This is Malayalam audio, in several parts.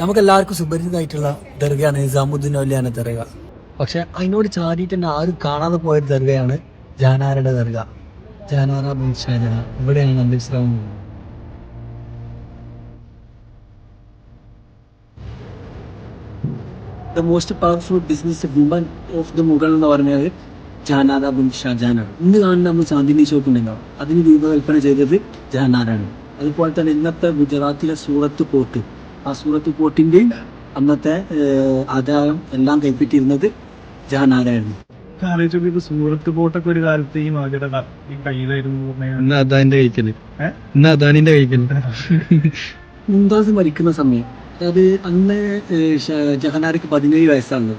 നമുക്കെല്ലാവർക്കും സുപരിചിതമായിട്ടുള്ള ദർഗയാണ് നിസാമുദ്ദീൻ ഔലിയാന ദർഗ. പക്ഷെ അതിനോട് ചാടിയിട്ട് തന്നെ ആരും കാണാതെ പോയൊരു ദർഗയാണ് ജഹാനാരയുടെ ദർഗ. ജഹാനാര ബിൻ ഷാജഹാൻ. ഇവിടെയാണ് നമ്മുടെ Islam. The most powerful business woman of the Mughal എന്ന് പറഞ്ഞാൽ ജഹാനാര ബിൻ ഷാജഹാനാണ്. ഇന്ന് കാണുന്ന നമ്മൾ ചാന്ദിനി ഷോപ്പ് ഉണ്ടല്ലോ, അതിന് രൂപകൽപ്പന ചെയ്തത് ജഹാനാരാണ്. അതുപോലെ തന്നെ ഇന്നത്തെ ഗുജറാത്തിലെ സൂറത്ത് പോർട്ട്, ആ സൂറത്ത് പോർട്ടിൻ്റെയും അന്നത്തെ ആദായം എല്ലാം കൈപ്പറ്റിയിരുന്നത് ജഹാനാരായിരുന്നു. സൂറത്ത് പോട്ടൊക്കെ ഒരു കാലത്ത് ഈ മകയുടെ കയ്യിലായിരുന്നു. മുംതാസ് മരിക്കുന്ന സമയം, അതായത് അന്ന് ജഹാനാർക്ക് 17 വയസ്സാണ്.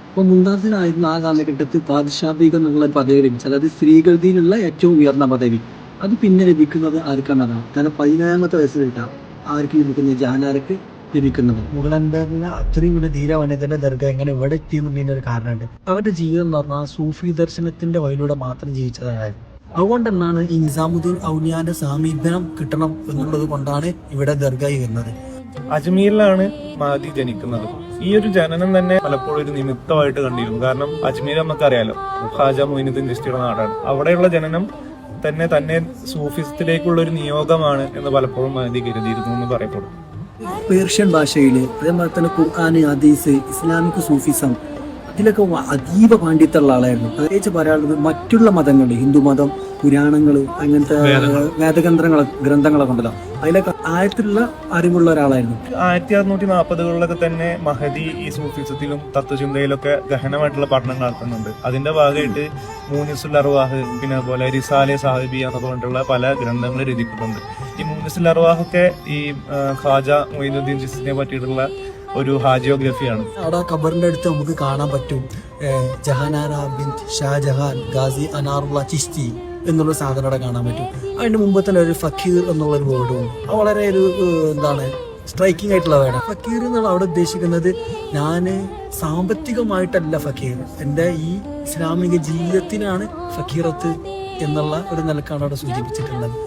അപ്പോൾ മുംതാസിനായിരുന്നു ആ കാലഘട്ടത്തിൽ ബാദ്ഷാ ബീഗം എന്നുള്ള പദവി ലഭിച്ചത്. അതായത് സ്ത്രീകൾക്കുള്ള ഏറ്റവും ഉയർന്ന പദവി. അത് പിന്നെ ലഭിക്കുന്നത് ആർക്കാണതാണ്? കാരണം 17ാമത്തെ വയസ്സിലിട്ടാണ് ആർക്ക് ലഭിക്കുന്നത്? ജഹാനാർക്ക് ലഭിക്കുന്നത്. മുഗൾ എംപയറിലെ അത്രയും ഒരു ധീര വനിതയുടെ ദർഗ എങ്ങനെ ഇവിടെ എത്തിയെന്നുള്ളതിന് ഒരു കാരണമുണ്ട്. അവരുടെ ജീവിതം എന്ന് പറഞ്ഞാൽ സൂഫി ദർശനത്തിന്റെ വഴിയിലൂടെ മാത്രം ജീവിച്ചതായിരുന്നു. അതുകൊണ്ട് തന്നെയാണ് ഈ നിസാമുദ്ദീൻ ഔലിയാന്റെ സാമീപ്യം കിട്ടണം എന്നുള്ളത് കൊണ്ടാണ് ഇവിടെ ദർഗ വരുന്നത്. അജ്മീരിലാണ് മഹദി ജനിക്കുന്നത്. ഈ ഒരു ജനനം തന്നെ പലപ്പോഴും ഒരു നിമിത്തമായിട്ട് കണ്ടിരുന്നു. കാരണം അജ്മീർ നമുക്കറിയാലോ, ഖാജ മൊയ്നുദ്ദീൻ ചിശ്തിയുടെ നാടാണ്. അവിടെയുള്ള ജനനം തന്നെ സൂഫിസത്തിലേക്കുള്ള ഒരു നിയോഗമാണ് എന്ന് പലപ്പോഴും മഹദി കരുതിയിരുന്നു എന്ന് പറയപ്പെടും. പേർഷ്യൻ ഭാഷയില്, അതേപോലെ തന്നെ ഖുർആന്, ഹദീസ്, ഇസ്ലാമിക് സൂഫിസം, ഇതിലൊക്കെ അതീവ പാണ്ഡിത്യമുള്ള ആളായിരുന്നു. പ്രത്യേകിച്ച് പറയാനുള്ളത് മറ്റുള്ള മതങ്ങൾ, ഹിന്ദു മതം, പുരാണങ്ങൾ, അങ്ങനത്തെ ഗ്രന്ഥങ്ങളൊക്കെ ഉണ്ടല്ലോ, അതിലൊക്കെ ആഴത്തിലുള്ള അറിവുള്ള ഒരാളായിരുന്നു. 1640കളിലൊക്കെ തന്നെ മഹദി ഈ സൂഫിസത്തിലും തത്വചിന്തയിലൊക്കെ ഗഹനമായിട്ടുള്ള പഠനം നടത്തുന്നുണ്ട്. അതിന്റെ ഭാഗമായിട്ട് മൂനിസുൽ അർവാഹ്, പിന്നെ അതുപോലെ റിസാലെ സാഹിബി എന്നൊക്കെ പറഞ്ഞിട്ടുള്ള പല ഗ്രന്ഥങ്ങൾ രചിക്കുന്നുണ്ട്. ഈ മൂനിസുൽ അർവാഹൊക്കെ ഈ ഖാജ മൊയ്നുദ്ദീൻ ചിശ്തിയെ പറ്റിയിട്ടുള്ള ഒരു ഹാജിയോഗ്രഫിയാണ്. അവിടെ ഖബറിന്റെ അടുത്ത് നമുക്ക് കാണാൻ പറ്റും ജഹാനാര ബിൻ ഷാജഹാൻ ഗാസി അനാറുള്ള ചിശ്തി എന്നുള്ള സാധനം അവിടെ കാണാൻ പറ്റും. അതിന്റെ മുമ്പ് തന്നെ ഒരു ഫക്കീർ എന്നുള്ളൊരു വേർഡും വളരെ ഒരു സ്ട്രൈക്കിംഗ് ആയിട്ടുള്ള വേർഡ്. ഫക്കീർ എന്നുള്ള അവിടെ ഉദ്ദേശിക്കുന്നത് ഞാൻ സാമ്പത്തികമായിട്ടല്ല ഫക്കീർ, എൻ്റെ ഈ ഇസ്ലാമിക ജീവിതത്തിനാണ് ഫക്കീറത്ത് എന്നുള്ള ഒരു നിലക്കാണ് അവിടെ സൂചിപ്പിച്ചിട്ടുള്ളത്.